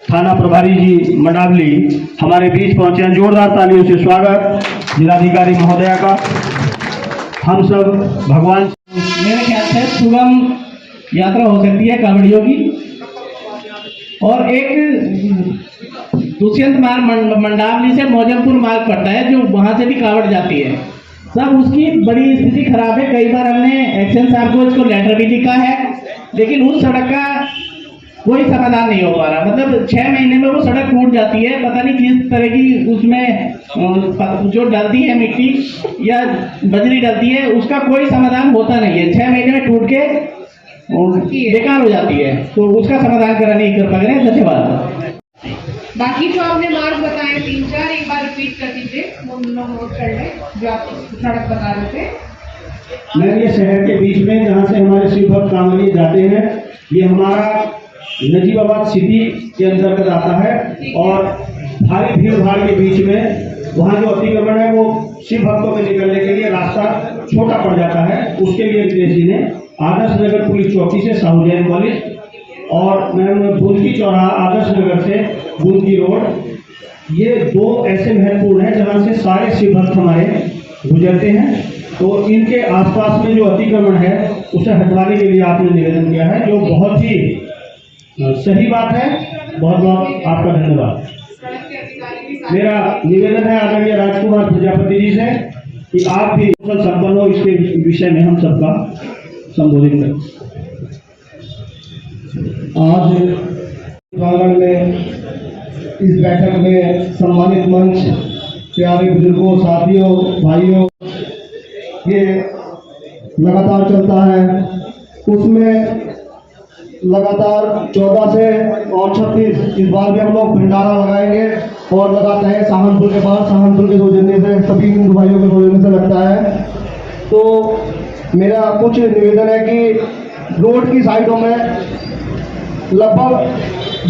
थाना प्रभारी जी मंडावली हमारे बीच पहुंचे हैं। जोरदार तालियों से स्वागत जिलाधिकारी महोदया का। हम सब भगवान मेरे ख्याल से सुगम यात्रा हो सकती है कांवड़ियों की। और एक दुष्यंत मार्ग मंडावली से मौजमपुर मार्ग पड़ता है जो वहां से भी कांवड़ जाती है। सब उसकी बड़ी स्थिति खराब है। कई बार हमने एक्शन साहब को इसको लेटर भी लिखा है, लेकिन उस सड़क का कोई समाधान नहीं हो पा रहा। मतलब 6 महीने में वो सड़क टूट जाती है। पता नहीं किस तरह की उसमें जो डलती है मिट्टी या बजरी डलती है, उसका कोई समाधान होता नहीं है। 6 महीने में टूट के बेकार हो जाती है, तो उसका समाधान कराने की कृपा करें। धन्यवाद। बाकी जो आपने मार्ग बताए 3-4 एक बार रिपीट कर दीजिए, वो लोग नोट कर ले जो आप सड़क बता रहे थे। मैं ये शहर के बीच में जहाँ से हमारे शिव भक्त कांवड़िए जाते हैं, ये हमारा नजीबाबाद सिटी के अंतर्गत आता है। और भारी भीड़ भाड़ के बीच में वहाँ जो अतिक्रमण है वो शिव भक्तों में निकलने के लिए रास्ता छोटा पड़ जाता है। उसके लिए रितेश जी ने आदर्श नगर पुलिस चौकी से साहू जैन कॉलेज और बूंदी चौराहा आदर्श नगर से बूंदी रोड, ये 2 ऐसे महत्वपूर्ण है जहाँ से सारे शिव भक्त हमारे गुजरते हैं। तो इनके आसपास में जो अतिक्रमण है उसे हटवाने के लिए आपने निवेदन किया है, जो बहुत ही सही बात है। बहुत बहुत आपका धन्यवाद। मेरा निवेदन है आदरणीय राजकुमार प्रजापति जी से कि आप भी संपन्न हो, इसके विषय में हम सबका संबोधित करें। आज प्रांगण में इस बैठक में सम्मानित मंच, प्यारे बुजुर्गों, साथियों, भाइयों, ये लगातार चलता है। उसमें लगातार 14 से और 36 इस बार भी हम लोग भंडारा लगाएंगे और लगाते हैं सहारनपुर के बाद, सहारनपुर के सौजन्य से, सभी हिंदू भाइयों के सौजन्य से लगता है। तो मेरा कुछ निवेदन है कि रोड की साइडों में लगभग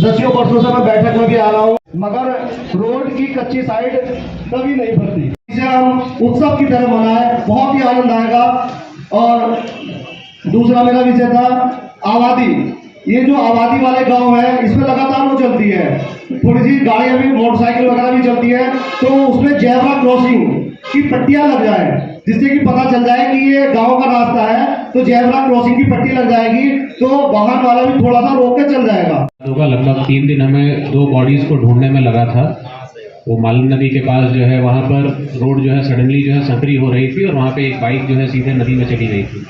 10 वर्षों से मैं बैठक में भी आ रहा हूँ, मगर रोड की कच्ची साइड कभी नहीं भरती। इसे हम उत्सव की तरह मनाएं, बहुत ही आनंद आएगा। और दूसरा मेरा विषय था आबादी। ये जो आबादी वाले गांव है, इसमें लगातार वो चलती है, थोड़ी सी गाड़ियां भी, मोटरसाइकिल वगैरह भी चलती है, तो उसमें जेब्रा क्रॉसिंग की पट्टियां लग जाए, जिससे कि पता चल जाए कि ये गांव का रास्ता है। तो जेब्रा क्रॉसिंग की पट्टी लग जाएगी तो वाहन वाला भी थोड़ा सा रोक के चल जाएगा। लगभग 3 दिन हमें 2 बॉडीज को ढूंढने में लगा था। वो मालूम नदी के पास जो है वहाँ पर रोड जो है सडनली जो है संकरी हो रही थी और वहाँ पे एक बाइक जो है सीधे नदी में चली गई थी।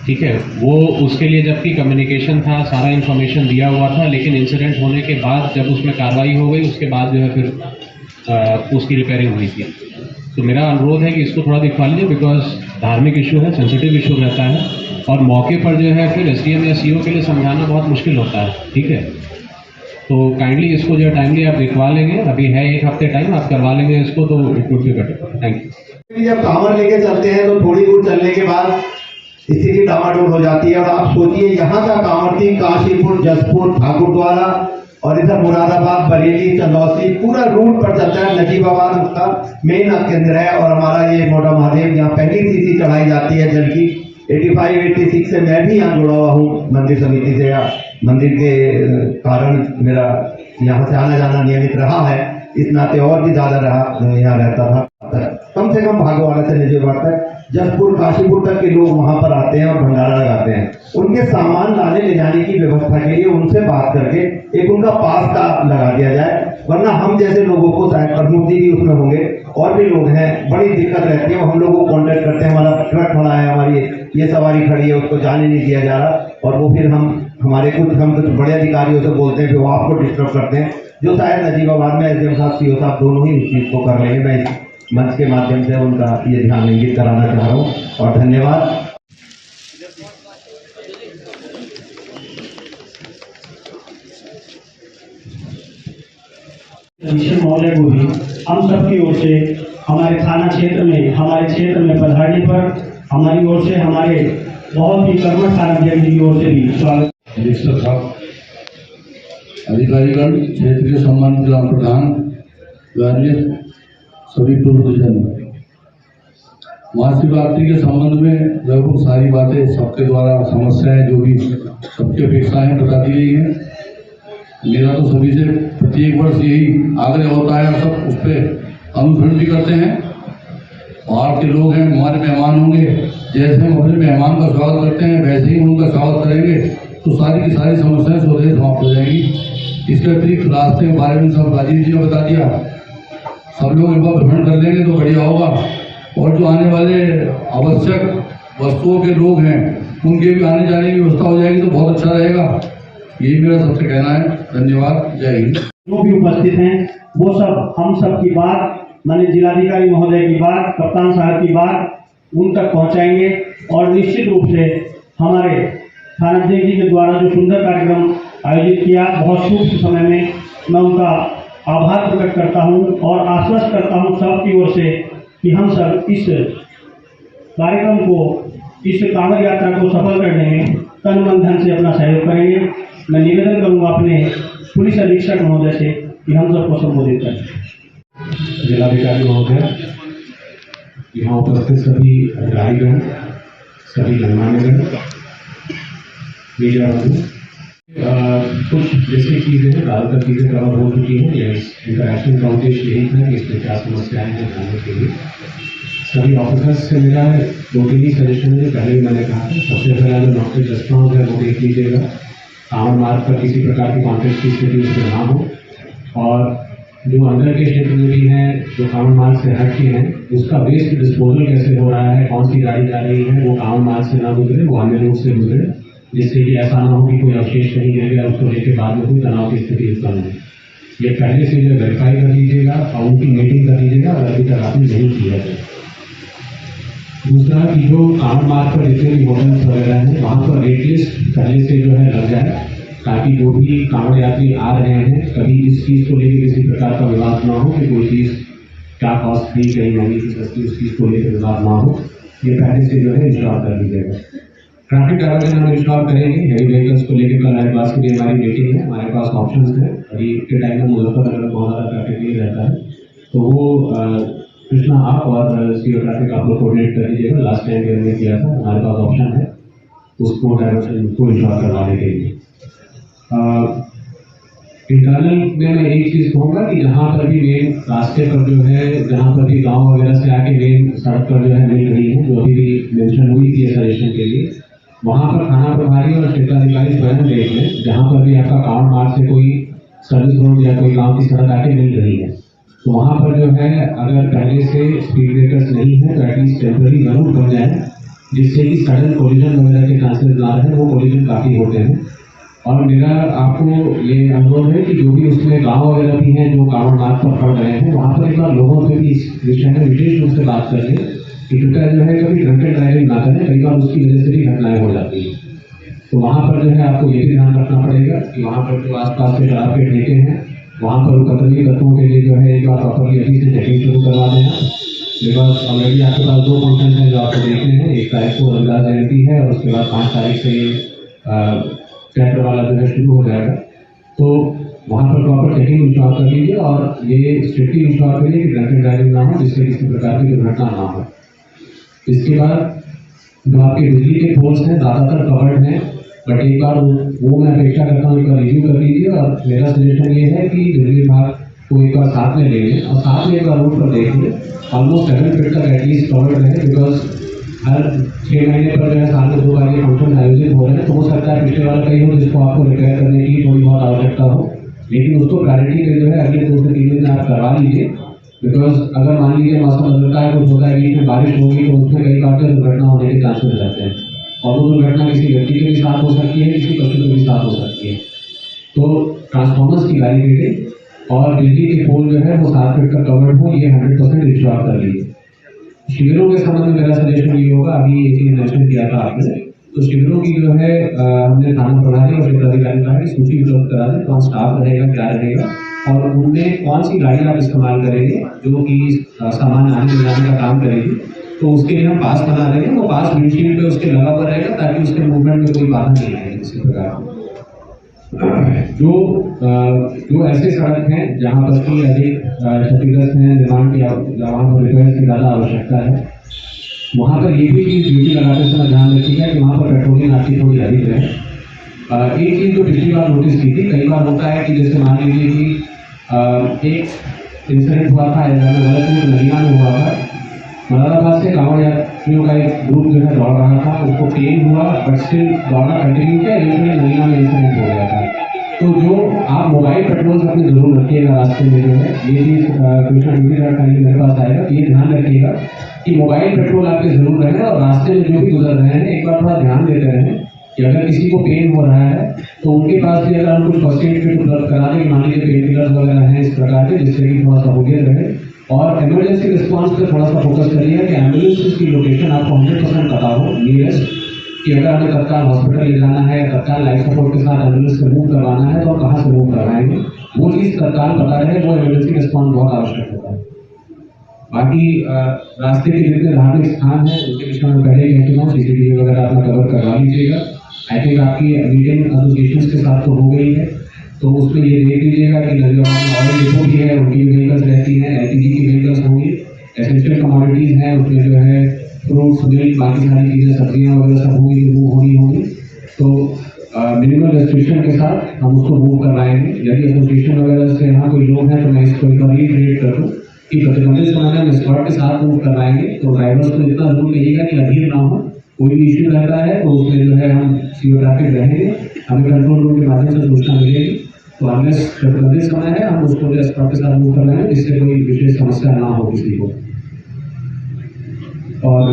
ठीक है, वो उसके लिए जबकि कम्युनिकेशन था, सारा इन्फॉर्मेशन दिया हुआ था, लेकिन इंसिडेंट होने के बाद जब उसमें कार्रवाई हो गई उसके बाद जो है फिर उसकी रिपेयरिंग हुई थी। तो मेरा अनुरोध है कि इसको थोड़ा दिखवा लीजिए, बिकॉज धार्मिक इशू है, सेंसिटिव इशू रहता है और मौके पर जो है फिर SDM या CO के लिए समझाना बहुत मुश्किल होता है। ठीक है, तो काइंडली इसको जो टाइमली आप दिखवा लेंगे, अभी है 1 हफ्ते टाइम, आप करवा लेंगे इसको तो it would be better. Thank you. जब कांवड़ लेके चलते हैं तो थोड़ी दूर चलने के बाद स्थिति डामाडोल हो जाती है। और आप सोचिए, यहाँ का कांवड़ थी काशीपुर, जसपुर, ठाकुरद्वारा और इधर मुरादाबाद, बरेली, चंदौसी, पूरा रूट पर चलता है। नजीबाबाद उसका मेन केंद्र है और हमारा ये मोटा महादेव, यहाँ पहली सीसी चढ़ाई जाती है जल की। 85-86 से मैं भी यहाँ जुड़ा हुआ हूँ मंदिर समिति से, या मंदिर के कारण मेरा यहाँ से आना जाना नियमित रहा है, इस नाते और भी ज्यादा रहा, यहाँ रहता था। कम से कम भागवाड़ा से नजीबाबाद तक, जसपुर, काशीपुर तक के लोग वहां पर आते हैं और भंडारा लगाते हैं। उनके सामान लाने ले जाने की व्यवस्था के लिए उनसे बात करके एक उनका पास का लगा दिया जाए, वरना हम जैसे लोगों को, शायद प्रमुख जी भी उसमें होंगे और भी लोग हैं, बड़ी दिक्कत रहती है। हम लोगों को कॉन्टेक्ट करते हैं, हमारा ट्रक खड़ा है, हमारी ये सवारी खड़ी है, उसको जाने नहीं दिया जा रहा, और वो फिर हम कुछ बड़े अधिकारियों से बोलते हैं, फिर वो आपको डिस्टर्ब करते हैं, जो शायद नजीबाबाद में SDM साहब, CO साहब दोनों ही इस चीज को कर लेंगे। मैं इस मंच के माध्यम से उनका ये ध्यान इंगित कराना चाह रहा हूँ और धन्यवाद। महोदय को भी हम सबकी ओर से हमारे थाना क्षेत्र में, हमारे क्षेत्र में पधारने पर हमारी ओर से, हमारे बहुत ही कर्मठ थाना की ओर से भी स्वागत। अधिकारीगण, क्षेत्रीय सम्मानित ग्राम प्रधान, ग्रामीण सभी पूर्वजन, महाशिवरात्रि के संबंध में लगभग सारी बातें सबके द्वारा समस्याएं जो भी सबकी अपेक्षाएं बता दी गई हैं। मेरा तो सभी से प्रत्येक वर्ष यही आग्रह होता है, सब उस पर अनुसरण भी करते हैं। बाहर के लोग हैं, हमारे मेहमान होंगे, जैसे हम अपने मेहमान का स्वागत करते हैं वैसे ही उनका स्वागत करेंगे तो सारी की सारी समस्याएं स्वतः समाप्त हो जाएगी। इसके अतिरिक्त रास्ते के बारे में सब राजीव जी ने बता दिया, सब लोग एक बार भ्रमण कर लेंगे तो बढ़िया होगा। और जो आने वाले आवश्यक वस्तुओं के लोग हैं उनके भी आने जाने की व्यवस्था हो जाएगी तो बहुत अच्छा रहेगा। यही मेरा सबसे कहना है। धन्यवाद। जय हिंद। जो भी उपस्थित हैं वो सब हम सब की बात माननीय जिलाधिकारी महोदय की बात, कप्तान साहब की बात उन तक पहुंचाएंगे और निश्चित रूप से हमारे थानाध्यक्ष जी के द्वारा जो सुंदर कार्यक्रम आयोजित किया, बहुत शुभ समय में मैं उनका आभार प्रकट करता हूं और आश्वस्त करता हूं सबकी ओर से कि हम सब इस कार्यक्रम को, इस कांवड़ यात्रा को सफल करने में तन मन धन से अपना सहयोग करेंगे। मैं निवेदन करूंगा अपने पुलिस अधीक्षक महोदय से कि हम सबको संबोधित करें। जिलाधिकारी महोदय, यहाँ उपस्थित सभी अधिकारीगण, सभी गणमान्यगण, मीडिया बंधु, कुछ बेसिक चीज़ें हैं, ज़्यादातर चीज़ें कवर हो चुकी हैं। इंटरैक्शन का उद्देश्य यही था कि इसमें क्या समस्याएं हैं जानने के लिए। सभी ऑफिसर्स से मेरा 2-3 ही सजेशन है। पहले भी मैंने कहा था, सबसे पहला जो नॉर्थ रेस्टोरेंट है वो देख लीजिएगा, कांवड़ मार्ग पर किसी प्रकार की कॉन्फ्लिक्ट की स्थिति उसमें ना हो, और जो अंदर के क्षेत्र में भी हैं, जो कांवड़ मार्ग से हट के हैं, उसका वेस्ट डिस्पोजल कैसे हो रहा है, कौन सी गाड़ी जा रही है, वो कांवड़ मार्ग से ना गुजरे, वो अन्य रूट से गुजरे, जिससे कि ऐसा ना हो कि कोई अवशेष कहीं गिर गया, उसको लेकर बाद में कोई तनाव की स्थिति उत्पन्न हो। ये पहले से जो वेरीफाई कर लीजिएगा और उनकी मीटिंग कर लीजिएगा अगर अभी तक आपने नहीं किया है। दूसरा कि जो कांवड़ मार्ग पर जितने भी होटल्स वगैरह हैं वहाँ पर रेट लिस्ट पहले से जो है लग जाए, ताकि जो भी कांवड़ यात्री आ रहे हैं कभी इस चीज़ को लेकर किसी प्रकार का विवाद ना हो कि कोई चीज़ क्या कॉस्ट थी, कहीं महंगी की सस्ती, उस चीज़ को लेकर विवाद ना हो। ये पहले से जो है इंश्योर कर लीजिएगा। ट्रैफिक डायवर्जन हम इंश्योर करेंगे। हैवी व्हीकल्स को लेकर कल हरिद्वार के लिए हमारी मीटिंग है, हमारे पास ऑप्शंस हैं। अभी के टाइम में मुजफ्फरनगर में बहुत ज़्यादा ट्रैफिक नहीं रहता है, तो वो कृष्णा आप और सीओ ट्रैफिक आप लोग कोऑर्डिनेट कर लीजिएगा। लास्ट टाइम भी हमने किया था, हमारे पास ऑप्शन है उसको डायवर्जन को इंश्योर करवाने के लिए। इंटरनल में मैं एक चीज़ कहूँगा कि जहाँ पर भी मेन रास्ते पर जो है, जहाँ पर भी गांव वगैरह से आके मेन सड़क पर जो है मिल रही है, जो अभी भी मेंशन हुई थी सजेशन के लिए, वहाँ पर थाना प्रभारी और क्षेत्राधिकारी स्वयं देख लें। जहाँ पर भी आपका कांवड़ मार्ग से कोई सर्विस रोड या कोई गाँव की सड़क आके मिल रही है, तो वहाँ पर जो है अगर पहले से स्पीड ब्रेकर्स नहीं है तो एटलीस्ट टेम्पररी जरूर बन जाए, जिससे कि सडन कोलिजन वगैरह के चांसेस ना रहे। वो कोलिजन काफ़ी होते हैं। और मेरा आपको ये अनुरोध है कि जो भी उसमें गांव वगैरह भी हैं जो कांवड़ मार्ग पर पड़ रहे हैं, वहाँ पर एक बार लोगों से भी इस विषय में विशेष रूप से बात कर लें कि कृपया जो है कभी ड्रंक एंड ड्राइविंग ना करें। कई बार उसकी वजह से भी घटनाएं हो जाती हैं। तो वहाँ पर जो है आपको ये भी ध्यान रखना पड़ेगा कि वहाँ पर जो आसपास के शराब के ठेके हैं, वहाँ पर कतरनी तत्वों के लिए जो है एक बार प्रॉपरली अभी से चेकिंग शुरू करवा देना। बिकॉज ऑलरेडी आपके पास 2 फंक्शन हैं जो आपको देखने हैं। 1 तारीख को रविदास जयंती है और उसके बाद 5 तारीख से ट्रैक्टर वाला जो है शुरू हो जाएगा। तो वहाँ पर प्रॉपर चेकिंग इंश्योर कर लीजिए और ये स्ट्रिक्टली इंश्योर करिए कि ड्रंक एंड ड्राइविंग ना हो, जिससे किसी प्रकार की दुर्घटना ना हो। इसके बाद जो आपके बिजली के पोल्स हैं ज़्यादातर कवर्ड हैं, बट एक बार वो मैं अपेक्षा करता हूँ एक बार रिव्यू कर लीजिए। और मेरा सजेशन ये है कि बिजली विभाग को एक बार साथ में ले लें और साथ में एक बार रोड पर देख लें, ऑलमोस्ट 7 फीट तक एटलीस्ट कवर्ड रहे। बिकॉज हर 6 महीने पर जो है साल में 2 बार ये फंक्शन आयोजित हो रहे हैं, तो हो सकता है पिछले वाला कहीं हो जिसको आपको रिपेयर करने की थोड़ी बहुत आवश्यकता हो, लेकिन उसको प्रायोरिटी पे जो है अगले 2 से 3 दिन आप करवा लीजिए। बिकॉज अगर मान लीजिए मौसम बदलता है, कुछ होता है, बीच में बारिश होगी, तो उसमें कई बार दुर्घटना होने के चांसेस रहते हैं। और वो दुर्घटना किसी व्यक्ति के भी साथ हो सकती है, किसी पशु के भी साथ हो सकती है। तो ट्रांसफॉर्मर्स की बैरिकेडिंग और बिजली के पोल जो है वो 7 फीट का कवर्ड हो, ये 100% इंश्योर कर लीजिए। शिविरों के संबंध में मेरा सजेशन ये होगा, अभी एक चीज मेंशन किया था आपने, तो शिविरों की जो है हमने थाना प्रभारी और क्षेत्राधिकारी का सूची उपलब्ध करा दें, कौन स्टाफ रहेगा, क्या रहेगा और उनमें कौन सी गाड़ी आप इस्तेमाल करेंगे जो कि सामान आने ले जाने का काम करेगी। तो उसके लिए हम पास बना देंगे, वो पास विंडशील्ड पे उसके लगा हुआ रहेगा ताकि उसके मूवमेंट में कोई बाधा नहीं आएगी किसी प्रकार। जो ऐसे सड़क हैं जहाँ पर की अधिक क्षतिग्रस्त हैं, निर्माण की जहाँ पर रिपेयर की ज़्यादा आवश्यकता है, वहाँ पर ये भी चीज़ ड्यूटी लगाते समय ध्यान रखिएगा कि वहाँ पर पेट्रोलिंग आपकी थोड़ी अधिक रहे। एक चीज़ जो पिछली बार नोटिस की थी, कई बार होता है कि जैसे मान लीजिए कि एक इंसिडेंट हुआ था नदिया में हुआ था, मुरादाबाद से कांवड़ यात्रियों का एक ग्रुप जो है दौड़ रहा था, उसको पेन हुआ बट स्टिल दौड़ना कंटिन्यू किया, लेकिन नदिया में इंसिडेंट हो गया था। तो जो आप मोबाइल पेट्रोल अपने जरूर रखिएगा रास्ते में, जो है ये चीज़ कृष्णा ड्यूटी करके मेरे पास आएगा, तो ये ध्यान रखिएगा कि मोबाइल पेट्रोल आपके जरूर रहे और रास्ते में जो भी गुजर रहे हैं एक बार थोड़ा ध्यान देते रहें कि अगर किसी को पेन हो रहा है तो उनके पास भी अगर हम कुछ फर्स्ट एड किट उपलब्ध करा दें, मान लीजिए पेन किलर्स वगैरह हैं इस प्रकार के, जिससे कि थोड़ा सहूलियत रहे। और एमरजेंसी रिस्पॉन्स पर थोड़ा सा फोकस करिए कि एम्बुलेंस की लोकेशन आपको 100% पता हो नियरेस्ट, कि अगर हमें तत्काल हॉस्पिटल ले जाना है, तत्काल लाइफ सपोर्ट के साथ एम्बुलेंस को मूव करवाना है तो कहाँ से मूव करवाएंगे, वो चीज़ तत्काल पता रहे, वो एमरजेंसी रिस्पॉन्स बहुत आवश्यक होता है। बाकी रास्ते के जितने धार्मिक स्थान हैं उनके विषय में पहले ही कह चुका हूँ, CCTV वगैरह अपना कवर करवा लीजिएगा। आई थिंक आपकी मीटिंग एसोसिएशन के साथ तो हो गई है, तो उसमें ये देख लीजिएगा कि नौजवान ऑयल डिपो भी है, उनकी व्हीकल्स रहती हैं, LPG की व्हीकल्स होंगी, एसेंशियल कमोडिटीज़ हैं, उसमें जो है फ्रूट्स, मिल्क, बाकी सारी चीज़ें, सब्जियाँ वगैरह सब होंगी, मूव होनी। तो मिनिमल रेस्ट्रिक्शन के साथ हम उसको मूव करवाएंगे। यदि एसोसिएशन वगैरह से यहाँ कोई लोग हैं तो मैं इसको एक बार रीट्रेट कर दूँ कि प्रतिबंधित समय में स्पॉट के साथ मूव करवाएंगे। तो ड्राइवर्स को इतना जरूर कहिएगा कि अधीर ना हो, कोई भी इश्यू रहता है तो उसमें जो है हम CO ट्रैफिक रहेंगे, हमें कंट्रोल रूम के माध्यम से सूचना मिलेगी, तो अनलेस प्रतिबंधित समय है हम उसको जो स्पॉट के साथ मूव कर लेंगे, जिससे कोई विशेष समस्या ना हो किसी को। और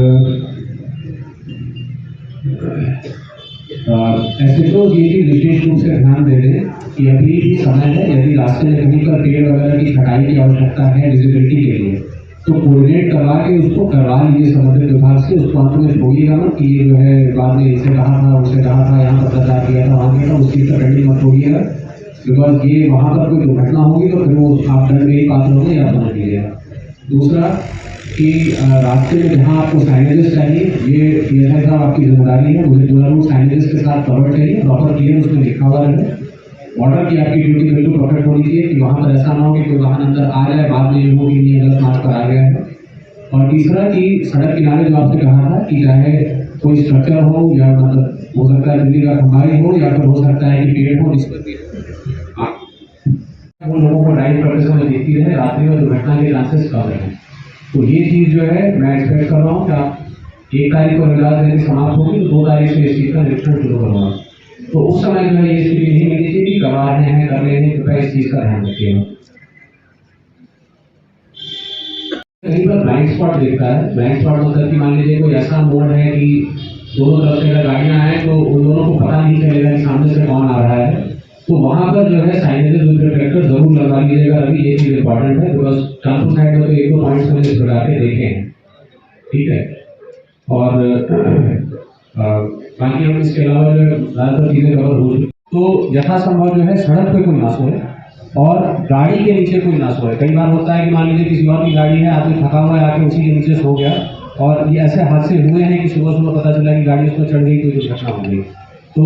ऐसे तो ये चीज़ विशेष रूप से ध्यान दे दें कि अभी भी समय है, यदि रास्ते में कहीं पर पेड़ वगैरह की छटाई की आवश्यकता है विजिबिलिटी के लिए, तो कोऑर्डिनेट करवा के उसको करवा लीजिए संबंधित विभाग से। उसको अंत में छोड़िएगा ना कि ये जो है बाद में इसे कहा था, उसे कहा था, यहाँ पत्राचार किया था, वहाँ किया था, उस चीज़ का पेंडिंग मत छोड़िएगा, बिकॉज ये वहाँ पर कोई दुर्घटना होगी तो फिर वो आप दंड के ही पात्र होंगे, या समझ लीजिएगा। दूसरा कि रास्ते में जहाँ आपको साइनेजेस चाहिए, ये PSI साहब आपकी जिम्मेदारी है, मुझे 2 रूट साइनेजेस के साथ कवर चाहिए, प्रॉपर क्लियर उसमें लिखा हुआ रहे। ऑर्डर की आपकी ड्यूटी बिल्कुल परफेक्ट होनी चाहिए कि वहाँ पर ऐसा ना हो कि कोई वाहन अंदर आ जाए बाद में ये हो कि नहीं गलत मार्ग पर आ गया है। और तीसरा कि सड़क किनारे जो आपसे कहा था कि चाहे कोई स्ट्रक्चर हो या मतलब हो सकता है बिजली का खंभा हो या फिर हो सकता है कि पेड़ हो, जिस पर भी वो लोगों को ड्राइव करते समय देखती रहे, रात्रि में दुर्घटना के चांसेस कम रहे। तो ये चीज़ जो है मैं एक्सपेक्ट कर रहा हूँ कि आप 1 तारीख को इलाज देने समाप्त होगी तो 2 तारीख से इस चीज़ का निरीक्षण शुरू करूँगा। तो उस समय जो है ये स्थिति नहीं मिली थी कि करवा रहे हैं, कर रहे हैं, कृपया इस चीज़ का ध्यान रखिएगा। कहीं पर ब्लाइंड स्पॉट दिखता है, ब्लाइंड स्पॉट मतलब कि मान लीजिए कोई ऐसा मोड़ है कि दोनों तरफ से अगर गाड़ियाँ आए तो उन दोनों को पता नहीं चलेगा कि सामने से कौन आ रहा है, तो वहाँ पर जो है साइनेजेस विद रिफ्लेक्टर जरूर लगवा लीजिएगा। अभी ये चीज़ इंपॉर्टेंट है, बिकॉज कानपुर साइड में तो 1-2 पॉइंट्स मैंने इस प्रकार के देखे हैं, ठीक है। और बाकी हम इसके अलावा जो है ज़्यादातर चीज़ें कवर हो चुकी, तो यथासंभव जो है सड़क पे कोई ना सोए और गाड़ी के नीचे कोई ना सोए। कई बार होता है कि मान लीजिए किसी और की गाड़ी है, आदमी थका हुआ है, आके उसी के नीचे सो गया, और ये ऐसे हादसे हुए हैं कि सुबह सुबह पता चला कि गाड़ी उसमें चढ़ गई, कोई दुर्घटना हो गई। तो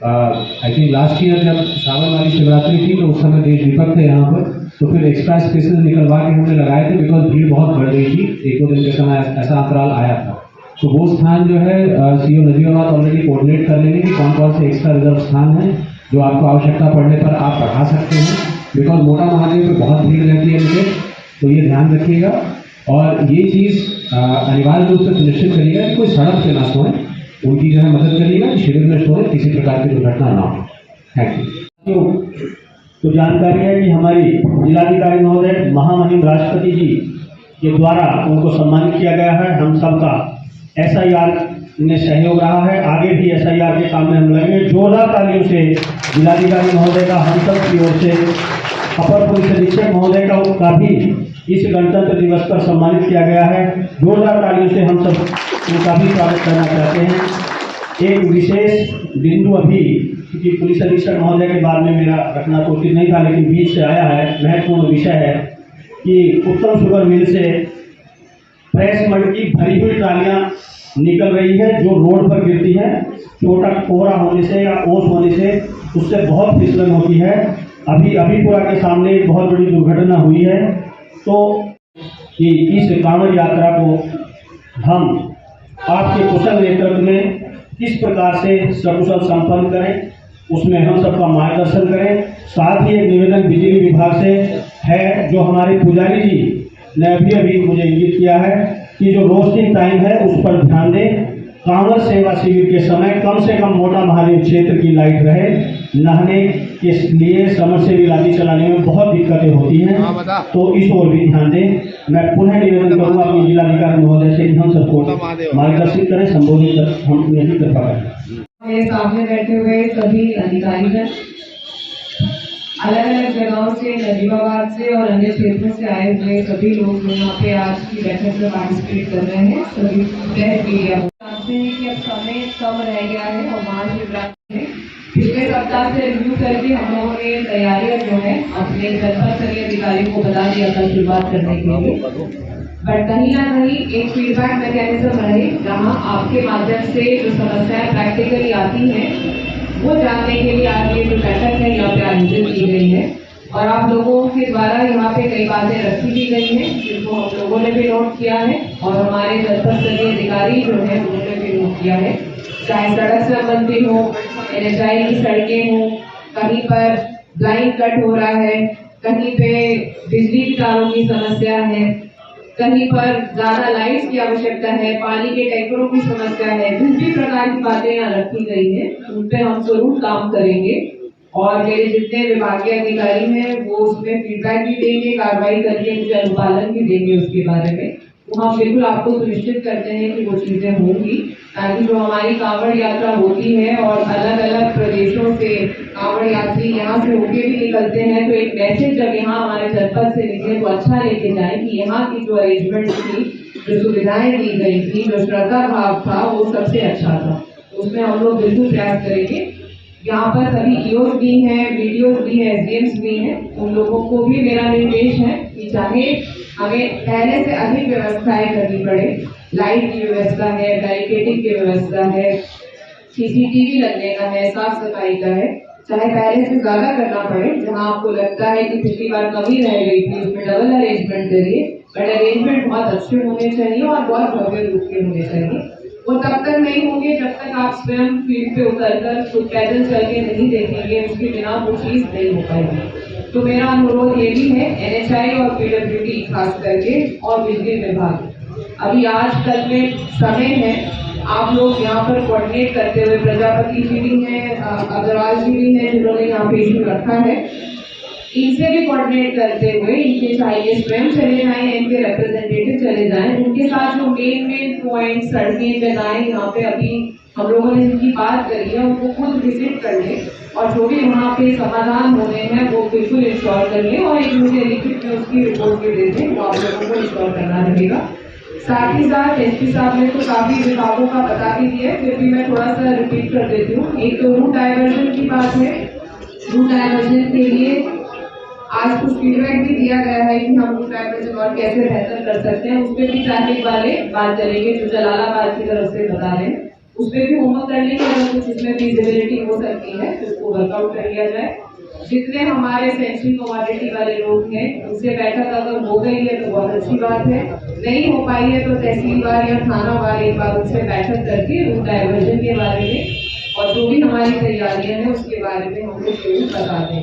आई थिंक लास्ट ईयर जब सावन वाली शिवरात्रि थी तो उस समय देश दीपक थे यहाँ पर, तो फिर एक्स्ट्रा स्पेसेस निकलवा के हमने लगाए थे, बिकॉज भीड़ बहुत बढ़ गई थी, 1-2 दिन के समय ऐसा अंतराल आया था। तो वो स्थान जो है CO नजीबाबाद ऑलरेडी कोऑर्डिनेट कर लेंगे कि कौन कौन से एक्स्ट्रा रिजर्व स्थान हैं जो आपको आवश्यकता पड़ने पर आप बढ़ा सकते हैं, बिकॉज मोटा महादेव पे बहुत भीड़ रहती है इनके, तो ये ध्यान रखिएगा। और ये चीज़ अनिवार्य रूप से सुनिश्चित करिएगा कि कोई सड़क पे ना सोए, उनकी जो है मदद करिएगा कि शिविर में सोए, किसी प्रकार की दुर्घटना ना हो। Thank you. तो जानकारी है कि हमारी जिलाधिकारी महोदय महामहिम राष्ट्रपति जी के द्वारा उनको सम्मानित किया गया है। हम सबका SIR में सहयोग रहा है, आगे भी SIR के काम में हम लगेंगे। जोरदार तालियों से जिलाधिकारी महोदय का हम सब की ओर से अपर पुलिस अधीक्षक महोदय का भी इस गणतंत्र दिवस पर सम्मानित किया गया है। जोरदार तालियों से हम सब उनका भी स्वागत करना चाहते हैं। एक विशेष बिंदु अभी, क्योंकि पुलिस अधीक्षक महोदय के बारे में मेरा रखना तो उचित नहीं था, लेकिन बीच से आया है, महत्वपूर्ण विषय है कि उत्तम शुगर मिल से फ्रेश मड की भरी हुई ट्रालियाँ निकल रही है जो रोड पर गिरती हैं। छोटा कोहरा होने से या ओस होने से उससे बहुत फिसलन होती है। अभीपुरा के सामने एक बहुत बड़ी दुर्घटना हुई है। तो कि इस कांवड़ यात्रा को हम आपके कुशल नेतृत्व में किस प्रकार से सकुशल संपन्न करें, उसमें हम सबका मार्गदर्शन करें। साथ ही एक निवेदन बिजली विभाग से है, जो हमारे पुजारी जी ने अभी मुझे इंगित किया है कि जो रोस्टिंग टाइम है उस पर ध्यान दें। कांवड़ सेवा शिविर के समय कम से कम मोटा महादेव क्षेत्र की लाइट रहे। नहाने के लिए समरसेबल आदि चलाने में बहुत दिक्कतें होती हैं, तो इस ओर भी ध्यान दें। मैं पुनः निवेदन करूँगा अपनी जिलाधिकारी महोदय से कि हम सबको मार्गदर्शित करें, संबोधित कर, हम यही कृपा करें। मेरे सामने बैठे हुए सभी अधिकारीगण अलग अलग जगहों से, नजीबाबाद से और अन्य क्षेत्रों से आए हुए सभी लोग यहाँ पे आज की बैठक में पार्टिसिपेट कर रहे हैं। सभी जानते हैं कि अब समय कम रह गया है और महाशिवरात्रि है। पिछले सप्ताह से रिव्यू करके हम लोगों ने तैयारियां जो है अपने जनपद स्तरीय अधिकारियों को बता दिया था शुरुआत करने के लिए, बट कहीं ना कहीं एक फीडबैक मैकेनिज्म रहे जहाँ आपके माध्यम से जो समस्याएं प्रैक्टिकली आती हैं वो जानने के लिए आज ये जो बैठक है यहाँ पे आयोजित की गई है। और आप लोगों के द्वारा यहाँ पे कई बातें रखी भी गई हैं जिनको हम लोगों ने भी नोट किया है और हमारे जनपद स्तरीय अधिकारी जो है उन्होंने भी नोट किया है। चाहे सड़क संबंधी हो, NHI की सड़कें हो, कहीं पर लाइन कट हो रहा है, कहीं पे बिजली की तारों की समस्या है, कहीं पर ज्यादा लाइट्स की आवश्यकता है, पानी के टैंकरों की समस्या है, जिस भी प्रकार की बातें यहाँ रखी गई हैं उन पे हम जरूर काम करेंगे। और मेरे जितने विभागीय अधिकारी हैं वो उसमें फीडबैक भी देंगे, कार्रवाई करके मुझे अनुपालन भी देंगे उसके बारे में। तो हम बिल्कुल आपको सुनिश्चित करते हैं कि वो चीजें होंगी, ताकि जो हमारी कांवड़ यात्रा होती है और अलग अलग प्रदेशों से कांवड़ यात्री यहाँ से होके भी निकलते हैं, तो एक मैसेज जब यहाँ हमारे जनपद से निकले तो अच्छा लेके जाए कि यहाँ की जो अरेंजमेंट थी, जो सुविधाएं दी गई थी, जो श्रद्धा भाव था वो सबसे अच्छा था। तो उसमें हम लोग बिल्कुल प्रयास करेंगे। यहाँ पर सभी ईओस भी हैं, वीडियोस भी हैं, एसडीएम्स भी हैं, उन लोगों को भी मेरा निर्देश है कि चाहे हमें पहले से अधिक व्यवस्थाएं करनी पड़े, लाइट की व्यवस्था है, बैरिकेडिंग की व्यवस्था है, CCTV लगने का है, साफ सफाई का है, चाहे पहले से ज्यादा करना पड़े। जहाँ आपको लगता है कि पिछली बार कमी रह गई थी उसमें डबल अरेंजमेंट करिए, बट अरेंजमेंट बहुत अच्छे होने चाहिए और बहुत भव्य रूप के होने चाहिए। वो तब तक नहीं होंगे जब तक आप स्वयं फील्ड पे उतरकर खुद पैदल चल के नहीं देखेंगे, उसके बिना वो चीज नहीं हो पाएगी। तो मेरा अनुरोध ये भी है NHI और PWD खास करके और बिजली विभाग, अभी आज कल में समय है, आप लोग यहाँ पर कोऑर्डिनेट करते हुए, प्रजापति जी भी हैं, अग्रवाल जी भी हैं जिन्होंने यहाँ पे इशू रखा है, इनसे भी कोऑर्डिनेट करते हुए इनके चाहिए स्वयं चले जाएं, इनके रिप्रेजेंटेटिव चले जाएं, उनके साथ जो मेन पॉइंट, सड़कें, जगहें यहाँ पे अभी हम लोगों ने जिनकी बात करी है उनको खुद विजिट कर ले और जो भी वहाँ पे समाधान होने हैं वो बिल्कुल इंश्योर कर ले और एक मुझे लिखित में उसकी रिपोर्ट भी दे दें, वो आप लोगों को इंश्योर करना रहेगा। साथ ही साथ SP साहब ने तो काफी विभागों का बता भी दिया, फिर भी मैं थोड़ा सा रिपीट कर देती हूँ। एक तो रूट डायवर्जन की बात है, रूट डायवर्जन के लिए आज कुछ फीडबैक भी दिया गया है कि हम रूट डायवर्जन और कैसे बेहतर कर सकते हैं, उस पर भी ट्रैफिक वाले बात करेंगे जो जलालाबाद की तरफ से बता रहे हैं, उस पर भी होमवर्क कर लेंगे, अगर कुछ इसमें फीजिबिलिटी हो सकती है तो उसको वर्कआउट कर लिया जाए। जितने हमारे सेंसिटिव कमोडिटी वाले लोग हैं उनसे बैठक अगर हो गई है तो बहुत अच्छी बात है, नहीं हो पाई है तो तहसीलवार या थानावार एक बार उनसे बैठक करके रूट डायवर्जन के बारे में और जो भी हमारी तैयारियां हैं उसके बारे में हम लोग जरूर बता दें।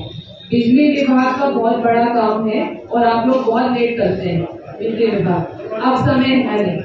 बिजली विभाग का बहुत बड़ा काम है और आप लोग बहुत लेट करते हैं। बिजली विभाग अब समय है नहीं,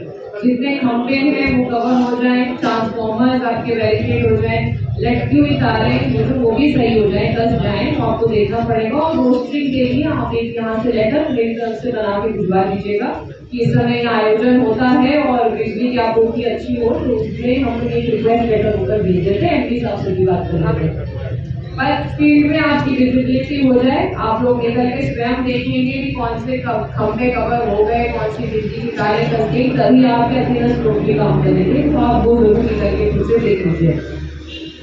जितने खंभे हैं वो कवर हो जाए, ट्रांसफॉर्मर्स आपके वेरिफाइड हो जाए, लटकी हुई तारें वो भी सही हो जाए, कस जाए, तो आपको देखना पड़ेगा। और रोस्टिंग के लिए आप एक यहाँ से लेटर मेरी तरफ से बना के भिजवा दीजिएगा कि इस समय आयोजन होता है और बिजली की आपूर्ति अच्छी हो, तो उसमें हम लोग एक रिक्वेस्ट लेटर होकर भेज देते हैं। MP साहब से भी बात करेंगे, पर फील्ड में आपकी विजिबिलिटी हो जाए, आप लोग निकल के स्वयं देखेंगे कि कौन से खंभे कवर हो गए, कौन सी बिजली की तारें कस गई, तभी आपके अधीनस्थ लोग भी काम करेंगे, तो आप वो जरूर निकल के मुझसे देख लीजिए।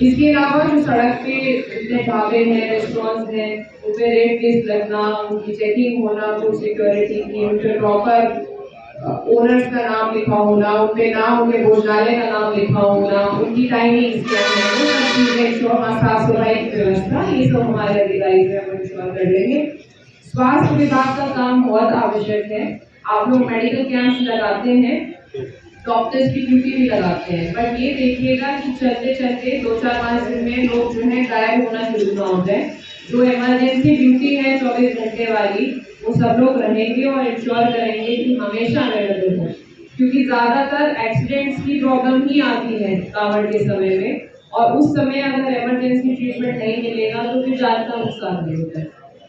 इसके अलावा जो सड़क पे जितने ढाबे हैं, रेस्टोरेंट्स हैं, उनमें रेड लिस्ट लगना, उनकी चेकिंग होना, फूड सिक्योरिटी की, उनके प्रॉपर ओनर्स का नाम लिखा होना, उनके नाम, उनके भोजनालय का नाम लिखा होना, उनकी टाइमिंग क्या है, वो सब चीजें इंश्योर, साफ सफाई की व्यवस्था, ये सब हमारे अधिकारी से हम इंश्योर कर लेंगे। स्वास्थ्य विभाग का काम बहुत आवश्यक है। आप लोग मेडिकल कैंप्स लगाते हैं, डॉक्टर्स की ड्यूटी भी लगाते हैं, पर ये देखिएगा कि चलते चलते 2-4-5 दिन में लोग जो है गायब होना शुरू ना हो जाए। जो इमरजेंसी ड्यूटी है 24 घंटे वाली, वो सब लोग रहेंगे और इंश्योर करेंगे कि हमेशा अवेलेबल हो, क्योंकि ज्यादातर एक्सीडेंट्स की प्रॉब्लम ही आती है कांवड़ के समय में, और उस समय अगर इमरजेंसी ट्रीटमेंट नहीं मिलेगा तो फिर जान का नुकसान भी होता है।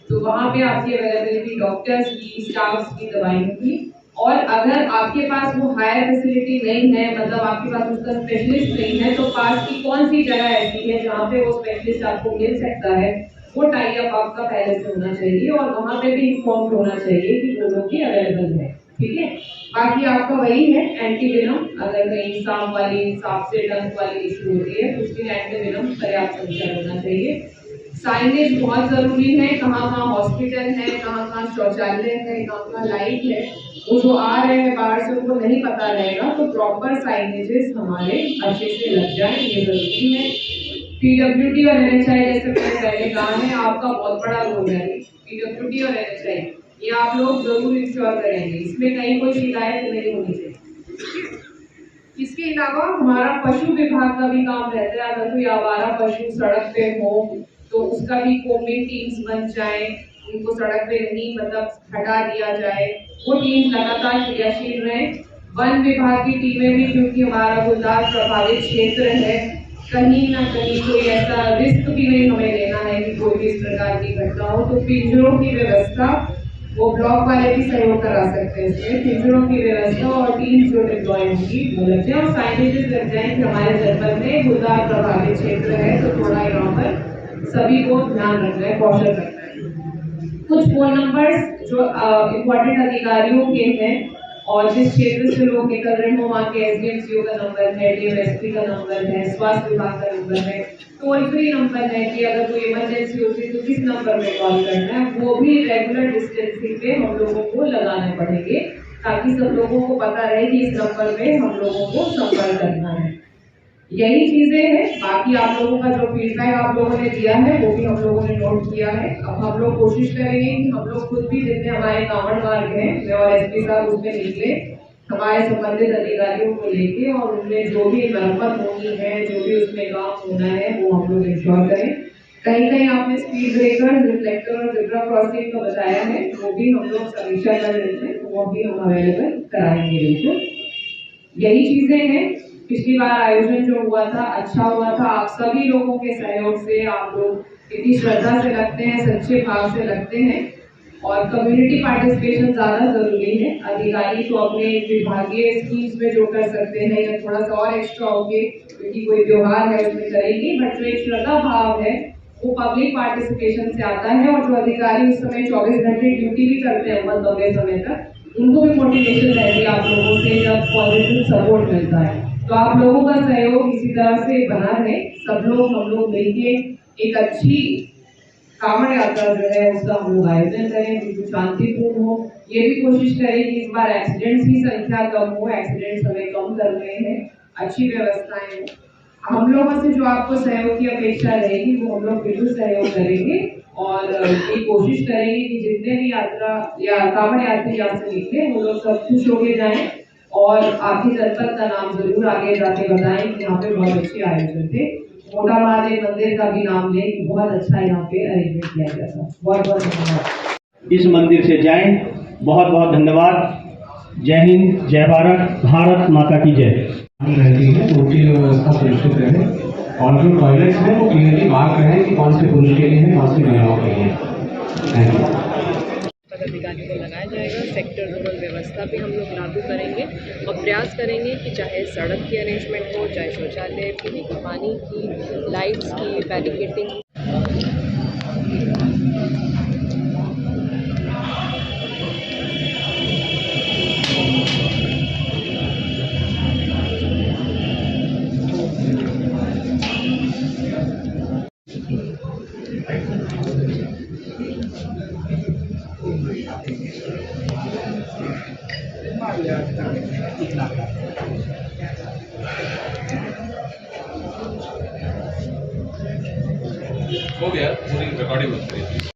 तो वहाँ पे आपकी अवेलेबिलिटी डॉक्टर्स की, स्टाफ की, दवाइयों की, और अगर आपके पास वो हायर फैसिलिटी नहीं है, मतलब आपके पास उसका स्पेशलिस्ट नहीं है, तो पास की कौन सी जगह ऐसी है जहाँ पे वो स्पेशलिस्ट आपको मिल सकता है, वो टाई अप आपका पहले से होना चाहिए और वहाँ पे भी इन्फॉर्म होना चाहिए कि वो लोग भी अवेलेबल है। ठीक है, बाकी आपका वही है एंटीवेनम, अगर कहीं सांप से डंक वाली इशू होती है तो उसके लिए एंटीवेनम पर्याप्त संख्या होना चाहिए। साइनेज बहुत जरूरी है, कहाँ कहाँ हॉस्पिटल है, कहाँ कहाँ शौचालय है, कहाँ कहाँ लाइट है, वो जो आ रहे हैं बाहर से उनको नहीं पता रहेगा, तो प्रॉपर साइनेजेस हमारे अच्छे से लग जाए, ये जरूरी है। पीडब्ल्यूडी और एनएचआई, जैसे मैंने पहले कहा है, आपका बहुत बड़ा रोल है पीडब्ल्यूडी और एनएचआई, ये आप लोग जरूर इंश्योर करेंगे, इसमें कहीं कोई शिकायत नहीं होनी चाहिए। इसके अलावा हमारा पशु विभाग का भी काम रहता है, अगर कोई आवारा पशु सड़क पे हो तो उसका भी कोमिंग टीम्स बन जाए, उनको सड़क पे नहीं मतलब हटा दिया जाए, वो टीम लगातार क्रियाशील रहे। वन विभाग की टीमें भी, क्योंकि हमारा गुलदार प्रभावित क्षेत्र है, कहीं ना कहीं कोई ऐसा रिस्क भी नहीं हमें लेना है कि कोई भी इस प्रकार की घटना हो, तो पिंजरों की व्यवस्था, वो ब्लॉक वाले भी सहयोग करा सकते हैं इसमें, पिंजरों की व्यवस्था और टीम जो डिप्लॉय होगी वो लग जाए, और साइनेजेस लग जाए कि हमारे जनपद में गुलदार प्रभावित क्षेत्र है, तो थोड़ा यहाँ पर सभी को ध्यान रखना है, कौशल रखना है। कुछ फोन नंबर्स जो इम्पोर्टेंट अधिकारियों के हैं और जिस क्षेत्र से लोग निकल रहे हो, वहाँ के एसडीएमसीओ का नंबर है, डीएमएसपी का नंबर है, स्वास्थ्य विभाग का नंबर है, टोल फ्री नंबर है कि अगर कोई इमरजेंसी होती है तो किस नंबर में कॉल करना है, वो भी रेगुलर डिस्टेंसिंग पे हम लोगों को लगाने पड़ेंगे, ताकि सब लोगों को पता रहे कि इस नंबर पे हम लोगों को संपर्क करना है। यही चीजें हैं, बाकी आप लोगों का जो फीडबैक आप लोगों ने दिया है वो भी हम लोगों ने नोट किया है। अब हम लोग कोशिश करेंगे कि हम लोग खुद भी, जितने हमारे कांवड़ मार्ग हैं, मैं और एसपी साहब उसमें निकले, हमारे संबंधित अधिकारियों को लेके, और उनमें जो भी मरम्मत होनी है, जो भी उसमें काम होना है, वो हम लोग इंश्योर करें। कहीं कहीं आपने स्पीड ब्रेकर, रिफ्लेक्टर और जेब्रा क्रॉसिंग का बताया है, वो भी हम लोग समीक्षा कर रहे हैं, वो भी हम अवेलेबल कराएंगे बिल्कुल। यही चीजें हैं। पिछली बार आयोजन जो हुआ था अच्छा हुआ था, आप सभी लोगों के सहयोग से, आप लोग इतनी श्रद्धा से लगते हैं, सच्चे भाव से लगते हैं, और कम्युनिटी पार्टिसिपेशन ज्यादा जरूरी है। अधिकारी तो अपने विभागीय स्कीम्स में जो कर सकते हैं या थोड़ा सा और एक्स्ट्रा होके, क्योंकि कोई त्योहार है उसमें करेंगे, बट जो एक श्रद्धा भाव है वो पब्लिक पार्टिसिपेशन से आता है, और जो अधिकारी उस समय 24 घंटे ड्यूटी भी करते हैं बहुत लंबे समय तक, उनको भी मोटिवेशन रहती है आप लोगों से जब पॉजिटिव सपोर्ट मिलता है। तो आप लोगों का सहयोग इसी तरह से बना रहे, सब लोग हम लोग मिलके एक अच्छी कांवड़ यात्रा जो है उसका हम लोग आयोजन करें, बिल्कुल शांतिपूर्ण हो। ये भी कोशिश करें कि इस बार एक्सीडेंट्स की संख्या कम हो, एक्सीडेंट्स हमें कम करने हैं, अच्छी व्यवस्थाएं हो। हम लोगों से जो आपको सहयोग की अपेक्षा रहेगी वो हम लोग बिल्कुल सहयोग करेंगे, और ये कोशिश करेंगे कि जितने भी यात्रा या कांवड़ यात्री यहाँ से निकले वो लोग सब खुश होके जाएं, और आपके जनपद का नाम जरूर आगे जाके बताएं कि यहाँ पे बहुत अच्छे आयोजन थे। मोटा महादेव मंदिर का भी नाम लें कि बहुत अच्छा यहाँ पे अरेंजमेंट किया गया था। बहुत बहुत धन्यवाद। इस मंदिर से जाएं। बहुत बहुत धन्यवाद। जय हिंद, जय भारत, भारत माता की जय। रहती है तो उनकी व्यवस्था सुनिश्चित रहे, और जो टॉयलेट्स हैं वो क्लियरली मार्क रहे कि कौन से पुरुष के लिए है, कौन से महिलाओं के लिए। Thank you. अधिकारी को लगाया जाएगा। सेक्टर जोनल व्यवस्था भी हम लोग लागू करेंगे और प्रयास करेंगे कि चाहे सड़क की अरेंजमेंट हो, चाहे शौचालय, पीने के पानी की, लाइट्स की, बैरिकेडिंग